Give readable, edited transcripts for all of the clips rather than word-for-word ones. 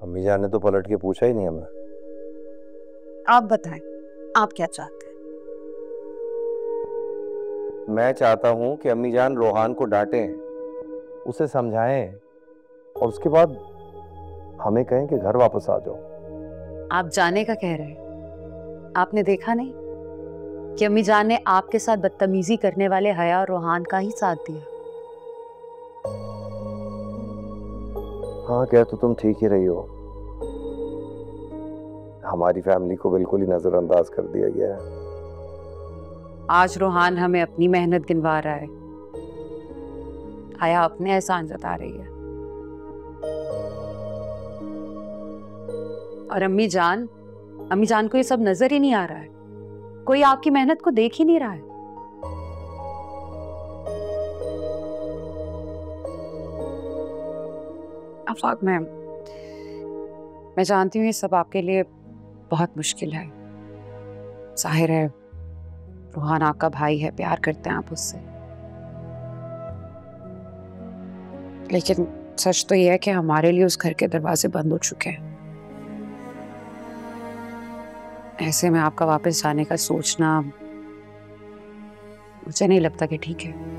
अम्मी जान ने तो पलट के पूछा ही नहीं हमें। आप बताएं, आप क्या चाहते हैं? मैं चाहता हूँ कि अम्मी जान रोहान को डांटें, उसे समझाएं और उसके बाद हमें कहें कि घर वापस आ जाओ। आप जाने का कह रहे हैं? आपने देखा नहीं कि अम्मी जान ने आपके साथ बदतमीजी करने वाले हया और रोहान का ही साथ दिया? हाँ, कह तो तुम ठीक ही रही हो। हमारी फैमिली को बिल्कुल ही नजरअंदाज कर दिया गया है। आज रोहान हमें अपनी मेहनत गिनवा रहा है, हया अपने एहसान जता रही है, और अम्मी जान को ये सब नजर ही नहीं आ रहा है। कोई आपकी मेहनत को देख ही नहीं रहा है। आफाक मैम, मैं जानती हूँ ये सब आपके लिए बहुत मुश्किल है। जाहिर है रोहान आपका भाई है, प्यार करते हैं आप उससे, लेकिन सच तो ये है कि हमारे लिए उस घर के दरवाजे बंद हो चुके हैं। ऐसे में आपका वापस जाने का सोचना मुझे नहीं लगता कि ठीक है।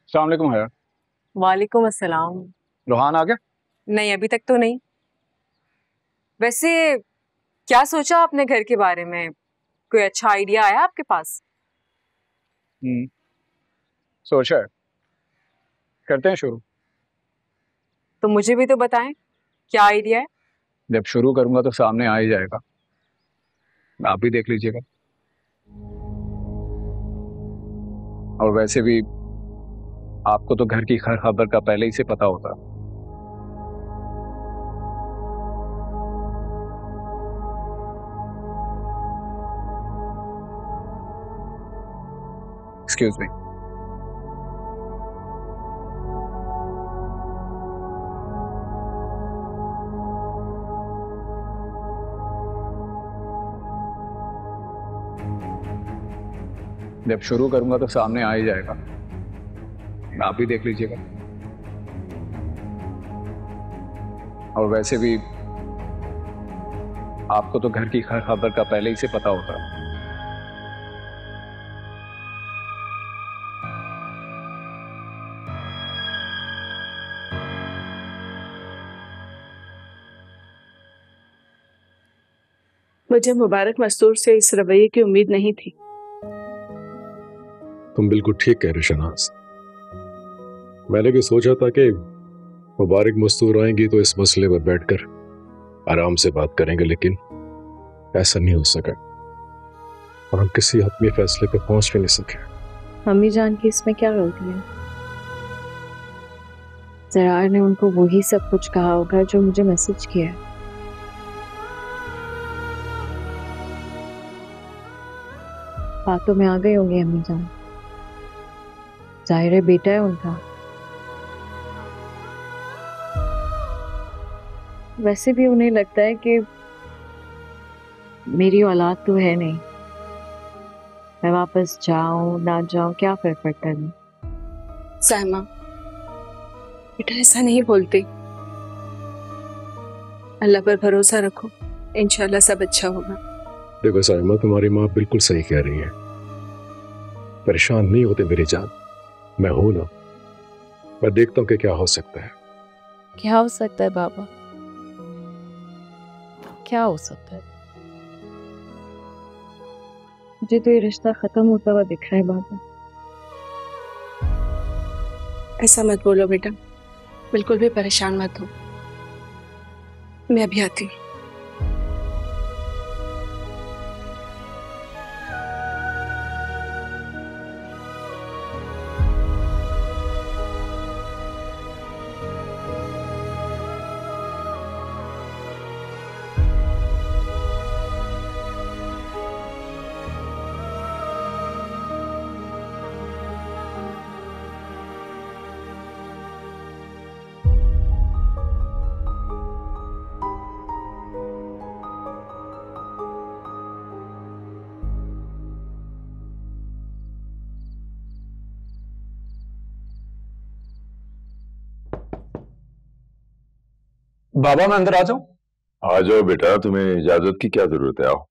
अस्सलाम वालेकुम हया। वालेकुम अस्सलाम। रोहान आ गया? नहीं, अभी तक तो नहीं। वैसे क्या सोचा आपने घर के बारे में? कोई अच्छा आइडिया आया आपके पास? सोचा है, करते हैं शुरू। तो मुझे भी तो बताएं, क्या आइडिया है? जब शुरू करूंगा तो सामने आ ही जाएगा, आप भी देख लीजिएगा। और वैसे भी आपको तो घर की हर खबर का पहले ही से पता होता। Excuse me. जब शुरू करूंगा तो सामने आ ही जाएगा, आप भी देख लीजिएगा। और वैसे भी आपको तो घर की हर खबर का पहले ही से पता होता। मुझे मुबारक मस्तूर से इस रवैये की उम्मीद नहीं थी। तुम बिल्कुल ठीक कह रहे शनाज। मैंने भी सोचा था कि मुबारक मस्तूर आएंगी तो इस मसले पर बैठकर आराम से बात करेंगे, लेकिन ऐसा नहीं हो सका और हम किसी हतमी फैसले पर पहुंच भी नहीं सके। अम्मी जान की इसमें क्या गलती है? जरार ने उनको वही सब कुछ कहा होगा जो मुझे मैसेज किया है। बातों में आ गई होंगी अम्मी जान, जाहिर है बेटा है उनका। वैसे भी उन्हें लगता है कि मेरी औलाद तो है नहीं, मैं वापस जाऊं ना जाऊं क्या फर्क पड़ता है। साइमा बेटा ऐसा नहीं बोलती, अल्लाह पर भरोसा रखो, इंशाल्लाह सब अच्छा होगा। देखो साइमा, तुम्हारी माँ बिल्कुल सही कह रही है। परेशान नहीं होते मेरी जान, मैं हूं ना। मैं देखता हूं कि क्या हो सकता है। क्या हो सकता है बाबा? क्या हो सकता है? मुझे तो ये रिश्ता खत्म होता हुआ दिख रहा है बाबा। ऐसा मत बोलो बेटा, बिल्कुल भी परेशान मत हो। मैं अभी आती हूँ। बाबा मैं अंदर आ जाऊं? आ जाओ बेटा, तुम्हें इजाजत की क्या जरूरत है, आओ।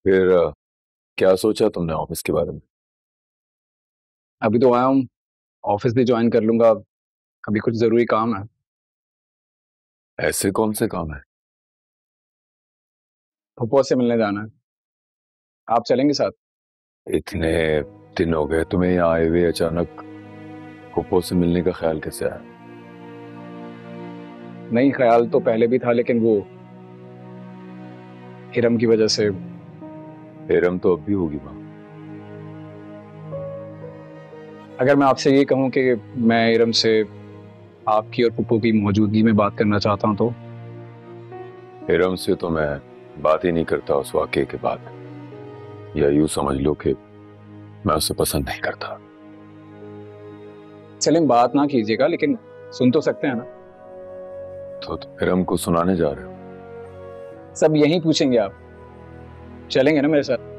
फिर क्या सोचा तुमने ऑफिस के बारे में? अभी तो आया हूँ, ऑफिस भी ज्वाइन कर लूंगा, अभी कुछ जरूरी काम है। ऐसे कौन से काम है? फुप्पो से मिलने जाना है, आप चलेंगे साथ? इतने दिन हो गए तुम्हें यहाँ आए हुए, अचानक फुप्पो से मिलने का ख्याल कैसे आया? नहीं, ख्याल तो पहले भी था, लेकिन वो हिरम की वजह से। हिरम तो अब भी होगी माँ। अगर मैं आपसे ये कहूँ कि मैं हिरम से आपकी और फुप्पो की मौजूदगी में बात करना चाहता हूँ तो? हिरम से तो मैं बात ही नहीं करता उस वाकये के बाद, या यूं समझ लो कि मैं उसे पसंद नहीं करता। चलें, बात ना कीजिएगा, लेकिन सुन तो सकते हैं ना? तो हिरम को सुनाने जा रहे हो? सब यही पूछेंगे आप, चलेंगे ना मेरे साथ?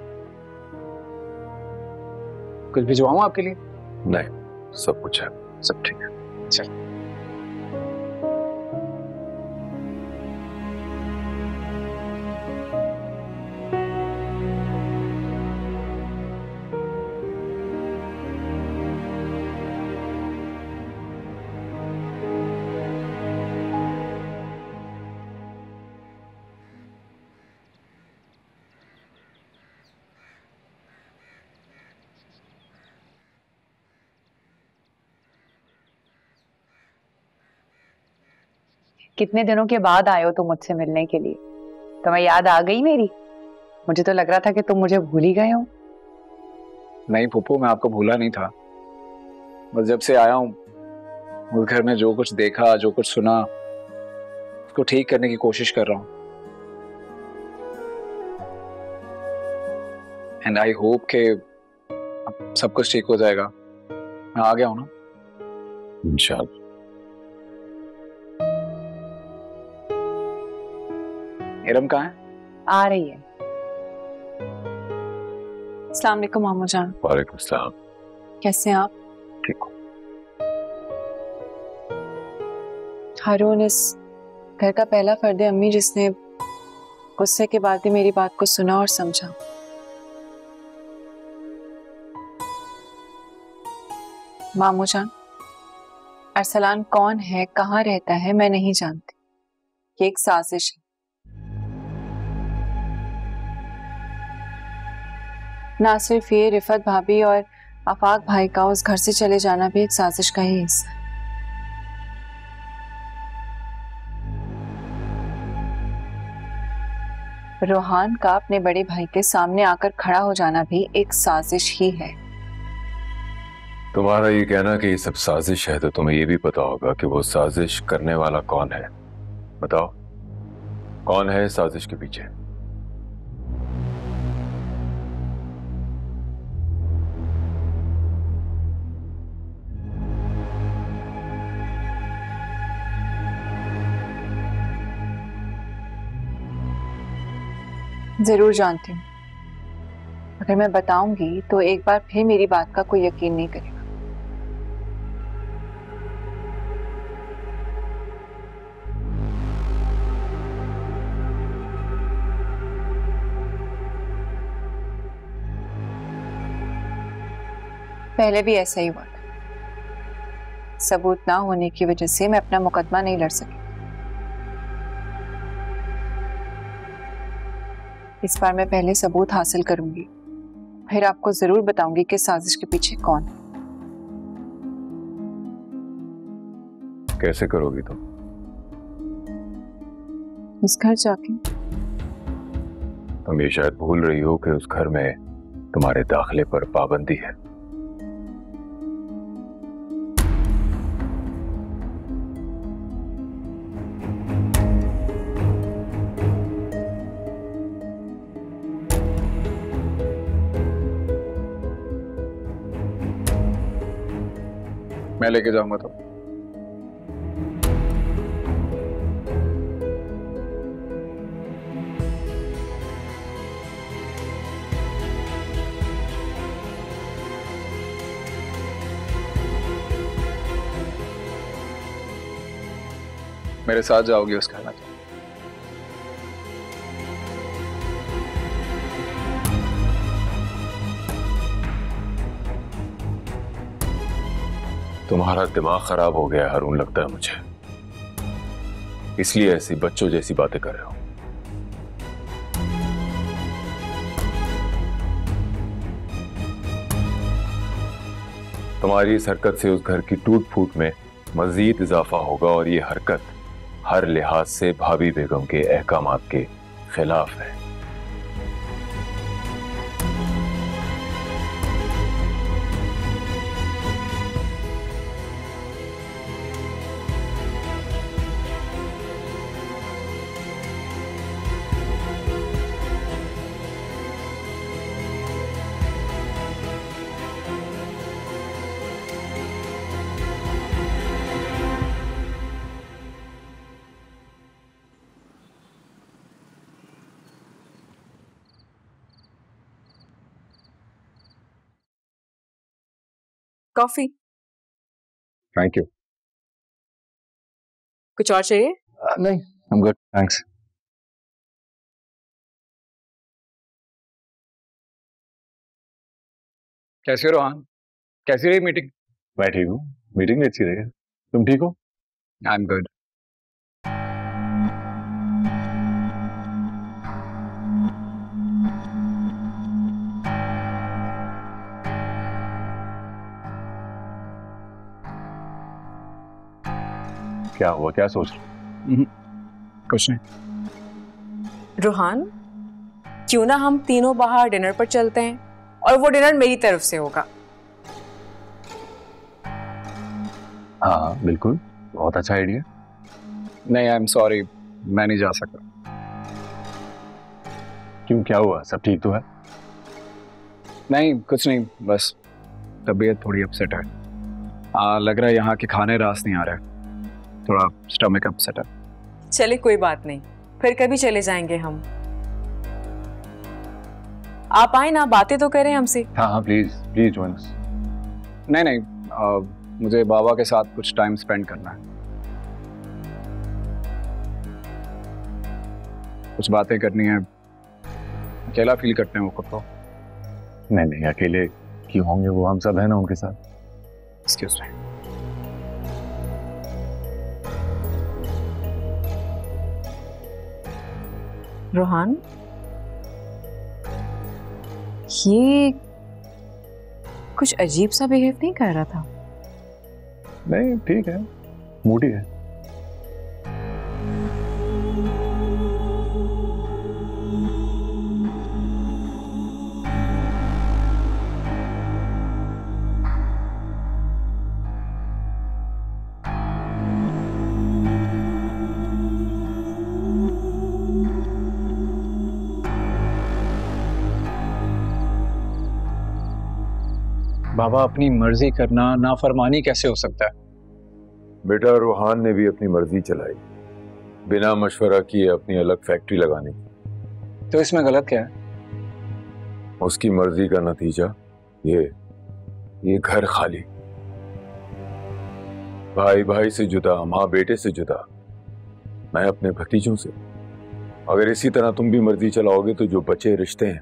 कुछ भिजवाऊं आपके लिए? नहीं, सब कुछ है, सब ठीक है। चल। कितने दिनों के बाद आए हो तुम मुझसे मिलने के लिए? तुम्हें याद आ गई मेरी? मुझे तो लग रहा था कि तुम मुझे भूल ही गए हो। नहीं फुप्पो, मैं आपको भूला नहीं था, बस जब से आया हूँ उस घर में जो कुछ देखा, जो कुछ सुना, उसको ठीक करने की कोशिश कर रहा हूँ। एंड आई होप कि अब सब कुछ ठीक हो जाएगा। मैं आ गया हूँ ना? इंशाल्लाह। हिरम कहाँ है? आ रही है। अस्सलाम वालेकुम मामू जान। वालेकुम सलाम। कैसे हैं आप? ठीक हो? हारून इस घर का पहला फर्द है अम्मी जिसने गुस्से के बाद भी मेरी बात को सुना और समझा। मामू जान, अरसलान कौन है, कहाँ रहता है, मैं नहीं जानती। ये एक साजिश है। ना सिर्फ ये, रिफत भाभी और आफाक भाई का उस घर से चले जाना भी एक साजिश का ही हिस्सा है। रोहान का अपने बड़े भाई के सामने आकर खड़ा हो जाना भी एक साजिश ही है। तुम्हारा ये कहना कि ये सब साजिश है, तो तुम्हें ये भी पता होगा कि वो साजिश करने वाला कौन है। बताओ, कौन है साजिश के पीछे? जरूर जानती हूँ। अगर मैं बताऊंगी तो एक बार फिर मेरी बात का कोई यकीन नहीं करेगा। पहले भी ऐसा ही हुआ था। सबूत ना होने की वजह से मैं अपना मुकदमा नहीं लड़ सकी। इस बार मैं पहले सबूत हासिल करूंगी, फिर आपको जरूर बताऊंगी कि साजिश के पीछे कौन है। कैसे करोगी तुम? उस घर जाके। तुम ये शायद भूल रही हो कि उस घर में तुम्हारे दाखिले पर पाबंदी है। मैं लेके जाऊंगा तो। मेरे साथ जाओगी उसका कहना? तुम्हारा दिमाग खराब हो गया हारून, लगता है मुझे, इसलिए ऐसी बच्चों जैसी बातें कर रहे हो। तुम्हारी इस हरकत से उस घर की टूट फूट में मजीद इजाफा होगा और ये हरकत हर लिहाज से भाभी बेगम के अहकामात के खिलाफ है। कॉफी? Thank you. कुछ और चाहिए? नहीं, आई एम गुड, थैंक्स। कैसे हो रोहन? कैसी रही मीटिंग? मैं ठीक हूँ, मीटिंग भी अच्छी रही। तुम ठीक हो? I am good. क्या हुआ, क्या सोच रहे? कुछ नहीं। रोहान, क्यों ना हम तीनों बाहर डिनर पर चलते हैं और वो डिनर मेरी तरफ से होगा। हाँ बिल्कुल, बहुत अच्छा आइडिया। नहीं, आई एम सॉरी, मैं नहीं जा सकता। क्यों, क्या हुआ? सब ठीक तो है? नहीं, कुछ नहीं, बस तबीयत थोड़ी अपसेट है। लग रहा है यहाँ के खाने रास नहीं आ रहे, थोड़ा स्टमक अपसेट है। चले कोई बात नहीं, फिर कभी चले जाएंगे हम। आप आए ना, बातें तो करें हमसे। हाँ हाँ प्लीज प्लीज जॉइन अस। नहीं नहीं, मुझे बाबा के साथ कुछ टाइम स्पेंड करना है, कुछ बातें करनी है। अकेला फील करते हैं वो खुद को। नहीं नहीं, अकेले क्यों होंगे, वो हम सब है ना उनके साथ। Excuse me. रोहान, ये कुछ अजीब सा बिहेव नहीं कर रहा था। नहीं ठीक है, मूडी है। बाबा, अपनी मर्जी करना नाफरमानी कैसे हो सकता है? बेटा, रोहान ने भी अपनी मर्जी चलाई, बिना मशवरा किए अपनी अलग फैक्ट्री लगाने की। तो इसमें गलत क्या है? उसकी मर्जी का नतीजा ये घर खाली, भाई भाई से जुदा, माँ बेटे से जुदा, मैं अपने भतीजों से। अगर इसी तरह तुम भी मर्जी चलाओगे तो जो बचे रिश्ते हैं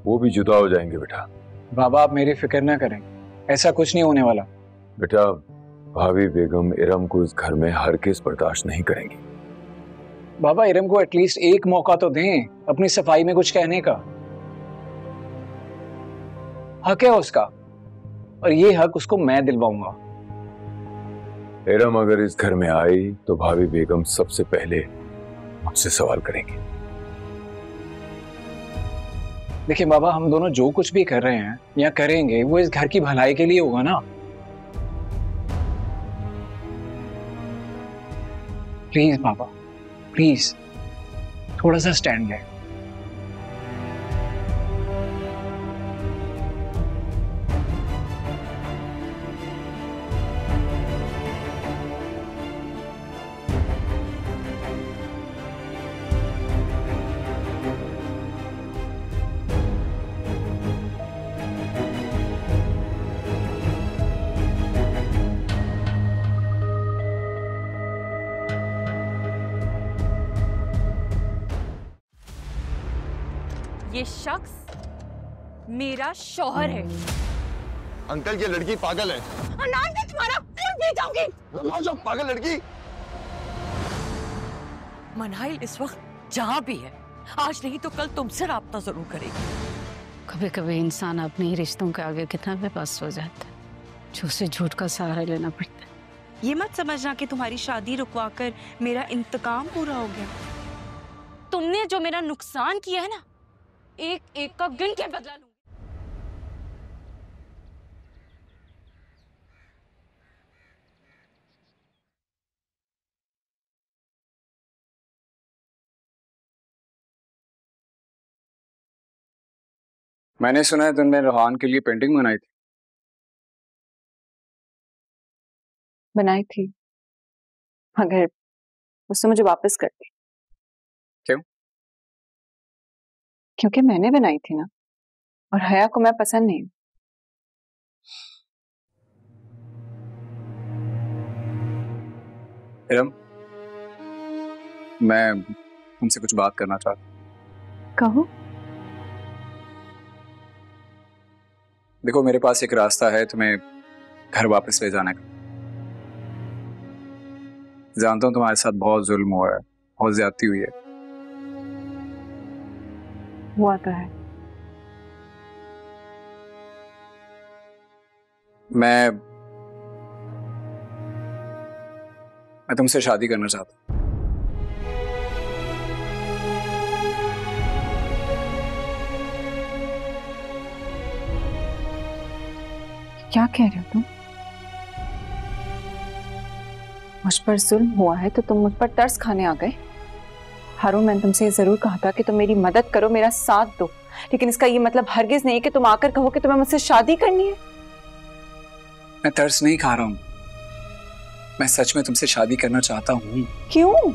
वो भी जुदा हो जाएंगे बेटा। बाबा, आप मेरी फिक्र ना करें, ऐसा कुछ नहीं होने वाला। बेटा, भाभी बेगम इरम को इस घर में हर केस बर्दाश्त नहीं करेंगी। बाबा, इरम को एटलीस्ट एक मौका तो दें अपनी सफाई में कुछ कहने का। हक है उसका, और ये हक उसको मैं दिलवाऊंगा। इरम अगर इस घर में आई तो भाभी बेगम सबसे पहले मुझसे सवाल करेंगी। देखिए बाबा, हम दोनों जो कुछ भी कर रहे हैं या करेंगे वो इस घर की भलाई के लिए होगा ना। प्लीज बाबा, प्लीज थोड़ा सा स्टैंड लें। ये शख्स मेरा शौहर है। अंकल, ये लड़की पागल है। नाम से तुम्हारा सिर ले जाऊंगी। पागल लड़की। मनाइल इस वक्त जहाँ भी है, आज नहीं तो कल तुमसे राब्ता जरूर करेगी। कभी कभी इंसान अपने ही रिश्तों के आगे कितना बेबस हो जाता है, जो उसे झूठ का सहारा लेना पड़ता है। ये मत समझना कि तुम्हारी शादी रुकवा कर मेरा इंतकाम पूरा हो गया। तुमने जो मेरा नुकसान किया है ना, एक एक का गिन के बदला लूंगी। मैंने सुना है तुमने रोहान के लिए पेंटिंग बनाई थी। बनाई थी, मगर उससे मुझे वापस कर दी। क्यों? क्योंकि मैंने बनाई थी ना, और हया को मैं पसंद नहीं। इरम, मैं तुमसे कुछ बात करना चाहता हूँ। कहो। देखो, मेरे पास एक रास्ता है तुम्हें घर वापस ले जाने का। जानता हूं तुम्हारे साथ बहुत जुल्म हुआ है, बहुत ज्यादती हुई है। हुआ तो है। मैं तुमसे शादी करना चाहता हूं। क्या कह रहे हो तुम? मुझ पर जुल्म हुआ है तो तुम मुझ पर तरस खाने आ गए? हारून, मैंने तुमसे ये जरूर कहा था कि तुम मेरी मदद करो, मेरा साथ दो, लेकिन इसका ये मतलब हरगिज नहीं है कि तुम आकर कहो कि तुम्हें मुझसे शादी करनी है। मैं तरस नहीं खा रहा हूं, मैं सच में तुमसे शादी करना चाहता हूं। क्यों?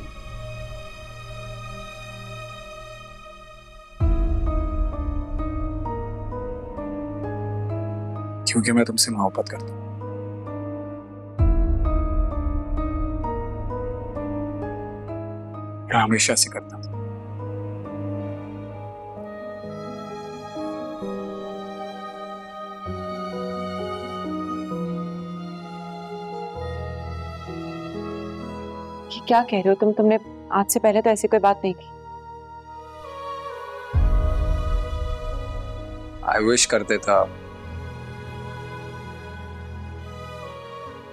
क्योंकि मैं तुमसे मोहब्बत करता हूं। हमेशा से करता था। क्या कह रहे हो तुमने आज से पहले तो ऐसी कोई बात नहीं की। आई विश करते था।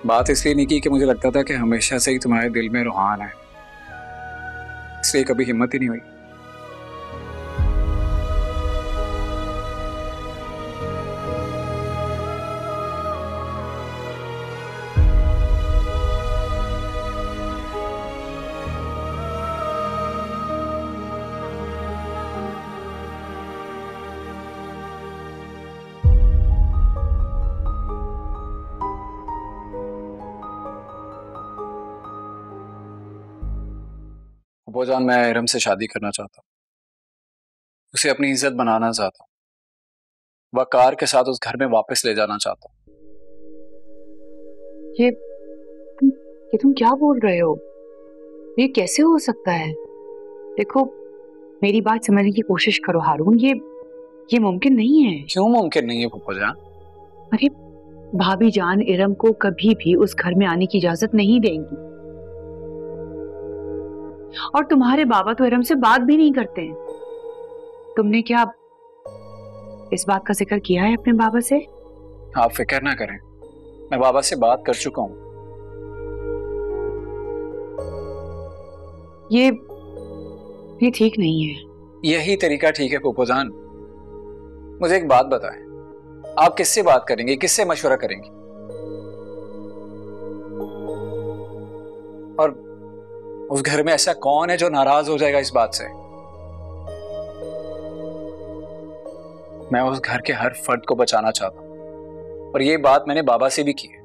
बात इसलिए नहीं की कि मुझे लगता था कि हमेशा से ही तुम्हारे दिल में रोहान है, इसलिए कभी हिम्मत ही नहीं हुई। अब्बूजान, मैं इरम से शादी करना चाहता हूँ, उसे अपनी इज्जत बनाना चाहता हूँ, वकार के साथ उस घर में वापस ले जाना चाहता हूँ। ये तुम क्या बोल रहे हो? ये कैसे हो सकता है? देखो, मेरी बात समझने की कोशिश करो हारून, ये मुमकिन नहीं है। क्यों मुमकिन नहीं है फूफाजान? अरे भाभी जान इरम को कभी भी उस घर में आने की इजाजत नहीं देंगी, और तुम्हारे बाबा तो इरम से बात भी नहीं करते हैं। तुमने क्या इस बात का जिक्र किया है अपने बाबा से? आप फिक्र ना करें, मैं बाबा से बात कर चुका हूँ। ये ठीक नहीं है। यही तरीका ठीक है फूफाजान। मुझे एक बात बताएं, आप किससे बात करेंगे, किससे मशवरा करेंगे? और उस घर में ऐसा कौन है जो नाराज हो जाएगा इस बात से? मैं उस घर के हर फर्द को बचाना चाहता हूं, और ये बात मैंने बाबा से भी की है।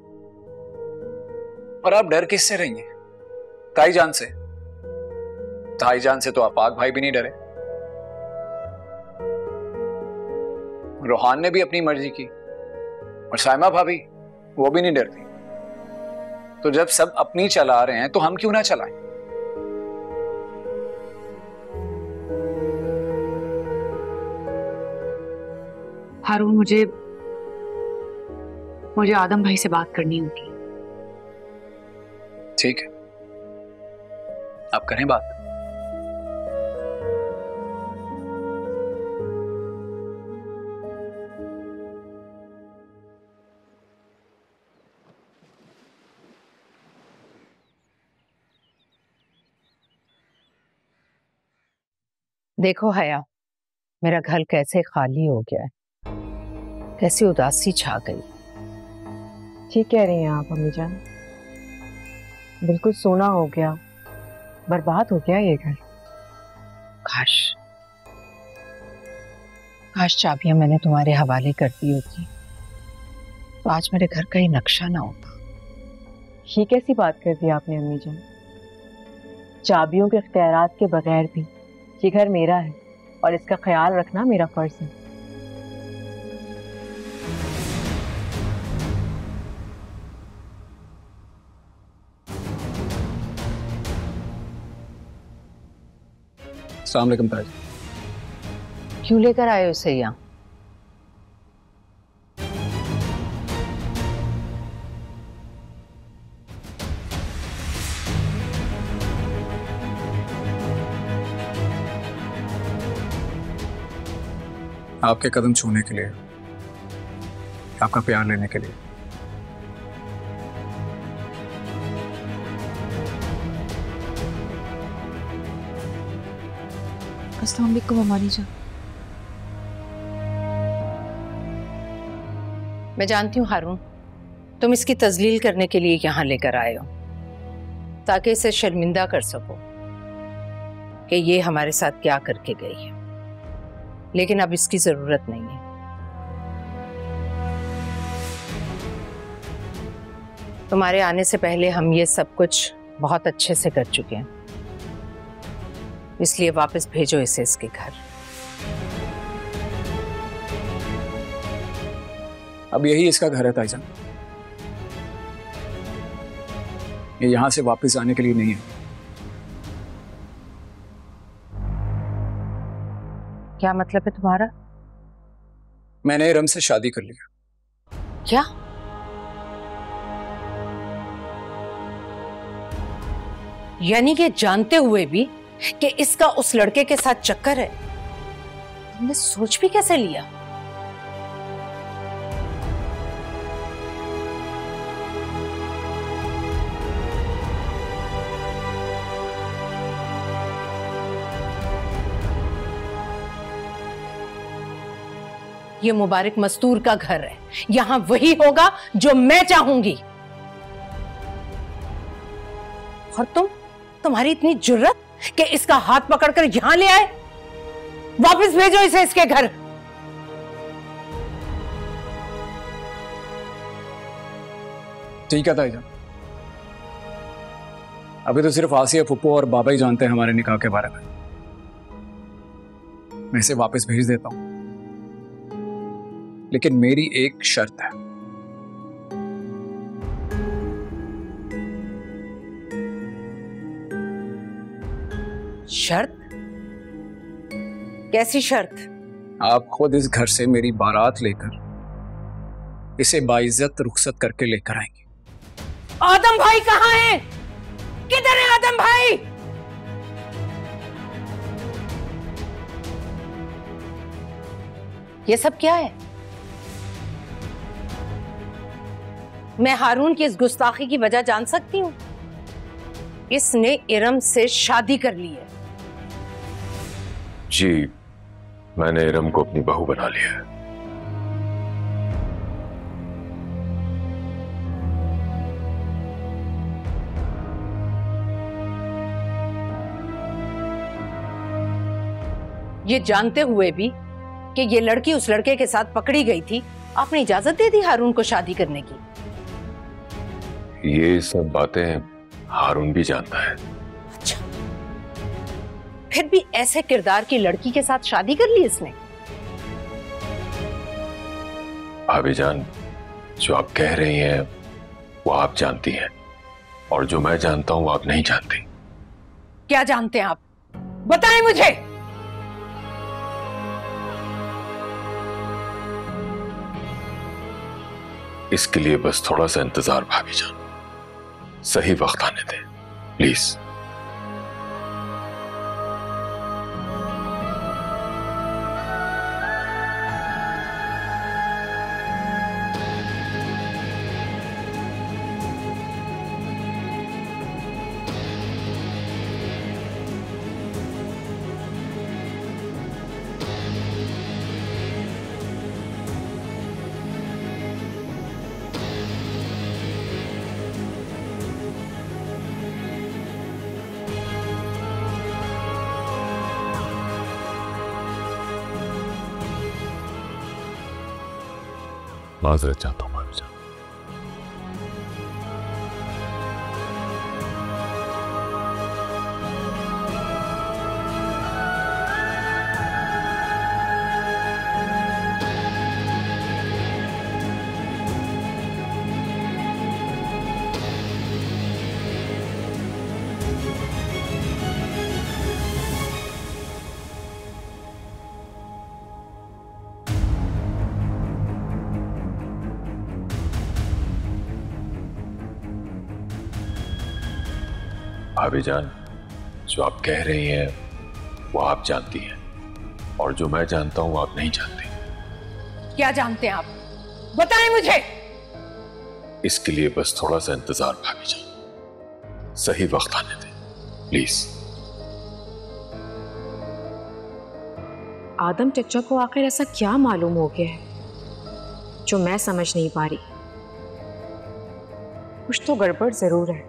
और आप डर किससे रहेंगे? ताईजान से। ताईजान से तो आपाक भाई भी नहीं डरे। रोहान ने भी अपनी मर्जी की, और साइमा भाभी वो भी नहीं डरती। तो जब सब अपनी चला रहे हैं तो हम क्यों ना चलाएं? हारून, मुझे आदम भाई से बात करनी होगी। ठीक है, आप करें बात। देखो हया, मेरा घर कैसे खाली हो गया है, कैसी उदासी छा गई। ठीक कह रही हैं आप अम्मी जान, बिल्कुल सोना हो गया, बर्बाद हो गया ये घर। काश चाबियां मैंने तुम्हारे हवाले कर दी होती तो आज मेरे घर का ही नक्शा ना होता। ये कैसी बात कर दी आपने अम्मी जान? चाबियों के इख्तियारात के बगैर भी ये घर मेरा है और इसका ख्याल रखना मेरा फर्ज है। अस्सलाम वालेकुम ताज। क्यों लेकर आए उसे यहाँ? आपके कदम छूने के लिए, आपका प्यार लेने के लिए। अस्सलाम वालेकुम हमारी जान। मैं जानती हूँ हारून, तुम इसकी तजलील करने के लिए यहाँ लेकर आए हो ताकि इसे शर्मिंदा कर सको कि ये हमारे साथ क्या करके गई है, लेकिन अब इसकी जरूरत नहीं है। तुम्हारे आने से पहले हम ये सब कुछ बहुत अच्छे से कर चुके हैं, इसलिए वापस भेजो इसे इसके घर। अब यही इसका घर है ताईजान, ये यहां से वापस आने के लिए नहीं है। क्या मतलब है तुम्हारा? मैंने इरम से शादी कर लिया। क्या? यानी कि जानते हुए भी कि इसका उस लड़के के साथ चक्कर है, तुमने सोच भी कैसे लिया? ये मुबारक मस्तूर का घर है, यहां वही होगा जो मैं चाहूंगी। और तुम्हारी इतनी जुर्रत कि इसका हाथ पकड़कर यहां ले आए? वापस भेजो इसे इसके घर। ठीक है ताईजान, अभी तो सिर्फ आसिया फुप्पो और बाबा ही जानते हैं हमारे निकाह के बारे में। मैं इसे वापस भेज देता हूं, लेकिन मेरी एक शर्त है। शर्त? कैसी शर्त? आप खुद इस घर से मेरी बारात लेकर इसे बाइज्जत रुखसत करके लेकर आएंगे। आदम भाई कहाँ है? किधर है आदम भाई? ये सब क्या है? मैं हारून की इस गुस्ताखी की वजह जान सकती हूँ। इसने इरम से शादी कर ली है। जी, मैंने इरम को अपनी बहू बना लिया है। ये जानते हुए भी कि ये लड़की उस लड़के के साथ पकड़ी गई थी, आपने इजाजत दे दी हारून को शादी करने की? ये सब बातें हारून भी जानता है। अच्छा, फिर भी ऐसे किरदार की लड़की के साथ शादी कर ली इसने? भाभी जान, जो आप कह रही हैं वो आप जानती हैं, और जो मैं जानता हूं वो आप नहीं जानती। क्या जानते हैं आप? बताएं मुझे। इसके लिए बस थोड़ा सा इंतजार भाभी जान, सही वक्त आने दें प्लीज। माजरत चाहता हूं भाभी जान। भाभी जान, जो आप कह रही हैं वो आप जानती हैं, और जो मैं जानता हूं वो आप नहीं जानती। क्या जानते हैं आप? बताएं मुझे। इसके लिए बस थोड़ा सा इंतजार भाभी जान, सही वक्त आने दें प्लीज। आदम चचा को आखिर ऐसा क्या मालूम हो गया है जो मैं समझ नहीं पा रही? कुछ तो गड़बड़ जरूर है।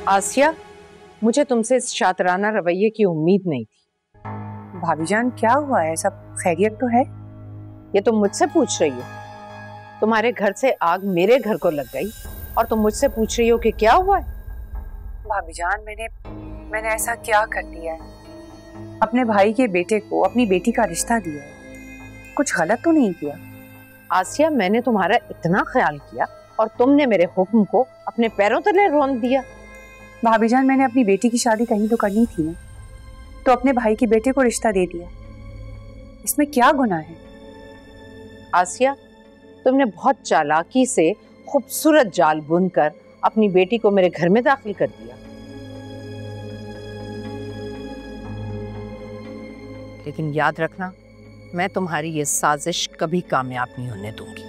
आसिया, मुझे तुमसे इस शातराना रवैये की उम्मीद नहीं थी। भाभी जान, क्या हुआ है? सब खैरियत तो है? ये तुम मुझसे पूछ रही हो? तुम्हारे घर से आग मेरे घर को लग गई और तुम मुझसे पूछ रही हो कि क्या हुआ है? भाभी जान, मैंने ऐसा क्या कर दिया है? अपने भाई के बेटे को अपनी बेटी का रिश्ता दिया है, कुछ गलत तो नहीं किया? आसिया, मैंने तुम्हारा इतना ख्याल किया और तुमने मेरे हुक्म को अपने पैरों तले रौंद दिया। भाभी जान, मैंने अपनी बेटी की शादी कहीं तो करनी थी ना, तो अपने भाई के बेटे को रिश्ता दे दिया। इसमें क्या गुनाह है? आसिया, तुमने बहुत चालाकी से खूबसूरत जाल बुनकर अपनी बेटी को मेरे घर में दाखिल कर दिया, लेकिन याद रखना, मैं तुम्हारी ये साजिश कभी कामयाब नहीं होने दूंगी।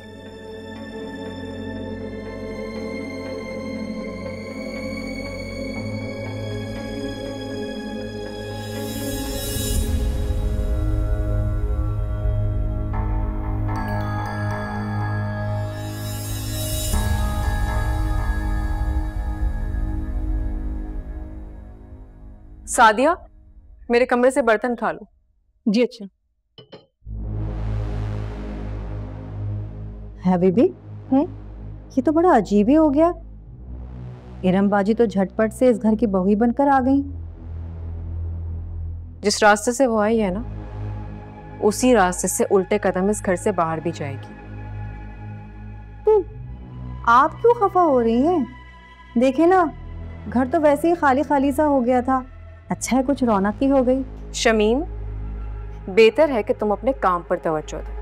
सादिया, मेरे कमरे से बर्तन उठा लो। जी अच्छा। है बीबी, ये तो बड़ा अजीब ही हो गया। इरम बाजी तो झटपट से इस घर की बहू ही बनकर आ गई। जिस रास्ते से वो आई है ना, उसी रास्ते से उल्टे कदम इस घर से बाहर भी जाएगी। आप क्यों खफा हो रही हैं? देखे ना, घर तो वैसे ही खाली खाली सा हो गया था। अच्छा है, कुछ रौनक ही हो गई। शमीम, बेहतर है कि तुम अपने काम पर तवज्जो दो।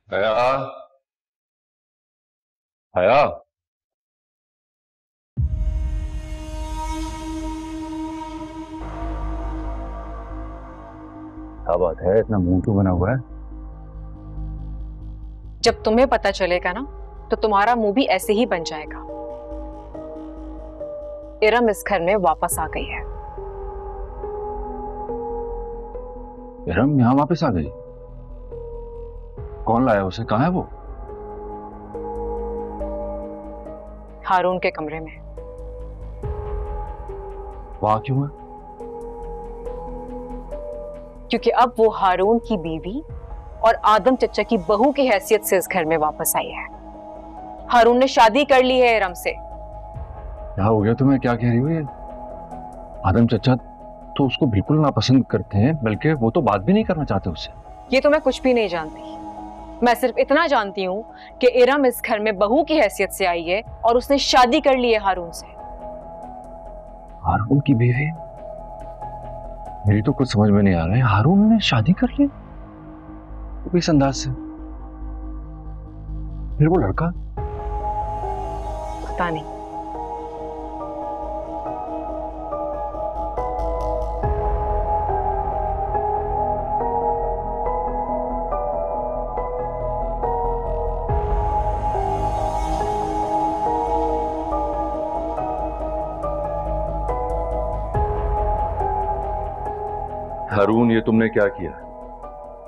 हया, हया, क्या बात है, इतना मुंह क्यों बना हुआ है? जब तुम्हें पता चलेगा ना, तो तुम्हारा मुंह भी ऐसे ही बन जाएगा। इरम इस घर में वापस आ गई है। इरम यहाँ वापस आ गई? कौन लाया उसे? कहाँ है वो? हारून के कमरे में। वहां क्यों है? क्योंकि अब वो हारून की बीवी और आदम चचा की बहू की हैसियत से इस घर में वापस आई है। हारून ने शादी कर ली है इरम से। क्या हो गया तुम्हें? क्या कह रही हो ये? आदम चचा तो उसको बिल्कुल नापसंद करते हैं, बल्कि वो तो बात भी नहीं करना चाहते उससे। ये तो मैं कुछ भी नहीं जानती। मैं सिर्फ इतना जानती हूँ कि इरम इस घर में बहू की हैसियत से आई है और उसने शादी कर ली है हारून से। हारून की बीवी? मेरी तो कुछ समझ में नहीं आ रहा है। हारून ने शादी कर ली इस अंदाज से? फिर वो लड़का? पता नहीं। हारून, ये तुमने क्या किया?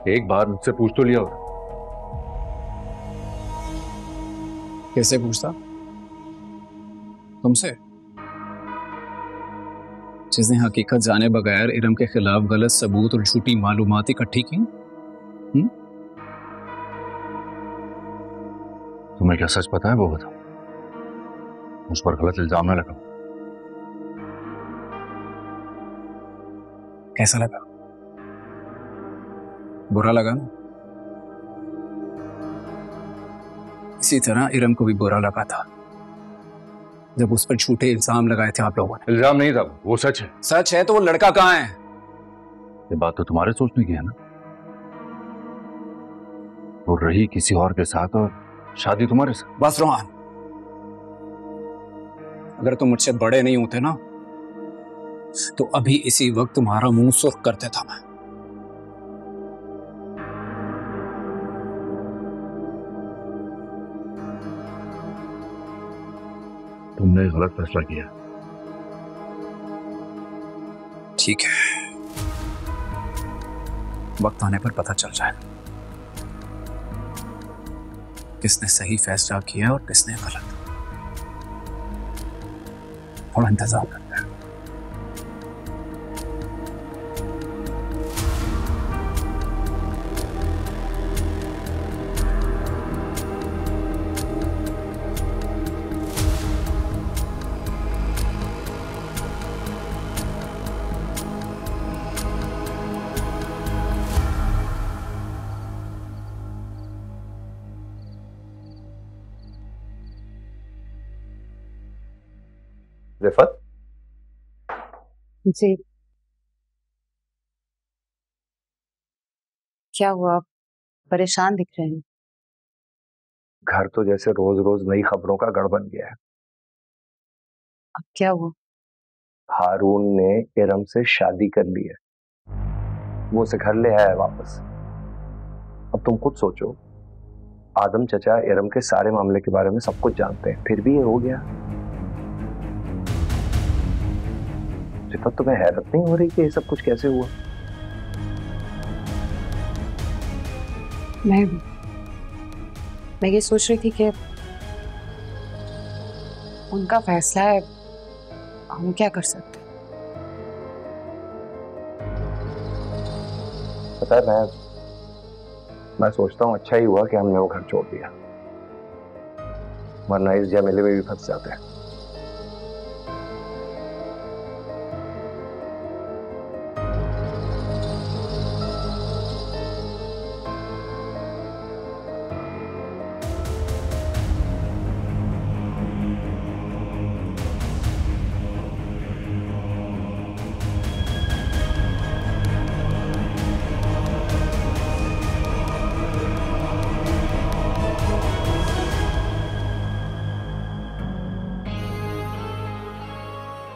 एक बार मुझसे पूछ तो लिया होगा। कैसे पूछता? तुमसे? जिसने हकीकत जाने बगैर इरम के खिलाफ गलत सबूत और झूठी मालूमात इकट्ठी की। तुम्हें क्या सच पता है वो बताओ, उस पर गलत इल्जाम न लगाओ। कैसा लगा? बुरा लगा ना? इसी तरह इरम को भी बुरा लगा था जब उस पर झूठे इल्जाम लगाए थे आप लोगों ने। इल्जाम नहीं था, वो सच है। सच है तो वो लड़का कहाँ है? ये बात तो तुम्हारे सोचने की है ना। वो रही किसी और के साथ और शादी तुम्हारे साथ। बस रोहान, अगर तुम मुझसे बड़े नहीं होते ना तो अभी इसी वक्त तुम्हारा मुंह सुर्ख कर देता मैं। तुमने गलत फैसला किया। ठीक है, वक्त आने पर पता चल जाएगा किसने सही फैसला किया और किसने गलत। थोड़ा इंतजार करते हैं। रिफत? जी, क्या हुआ? आप परेशान दिख रहे हैं। घर तो जैसे रोज रोज नई खबरों का गढ़ बन गया है। अब क्या हुआ? हारून ने इरम से शादी कर ली है, वो उसे घर ले आया है वापस। अब तुम खुद सोचो, आदम चचा इरम के सारे मामले के बारे में सब कुछ जानते हैं, फिर भी ये हो गया। रिफत, तुम्हें हैरत नहीं हो रही कि ये सब कुछ कैसे हुआ? मैं ये सोच रही थी कि उनका फैसला है, हम क्या कर सकते हैं। पता है, मैं सोचता हूँ अच्छा ही हुआ कि हमने वो घर छोड़ दिया, वरना इस झमेले में भी फंस जाते हैं।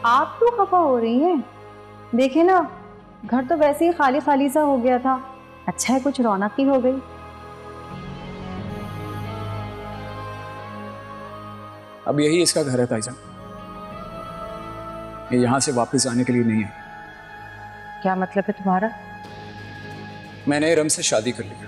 आप क्यों खफा हो रही हैं? देखे ना, घर तो वैसे ही खाली खाली सा हो गया था, अच्छा है कुछ रौनक ही हो गई। अब यही इसका घर है ताईजान, ये यहां से वापस आने के लिए नहीं है। क्या मतलब है तुम्हारा? मैंने इरम से शादी कर ली।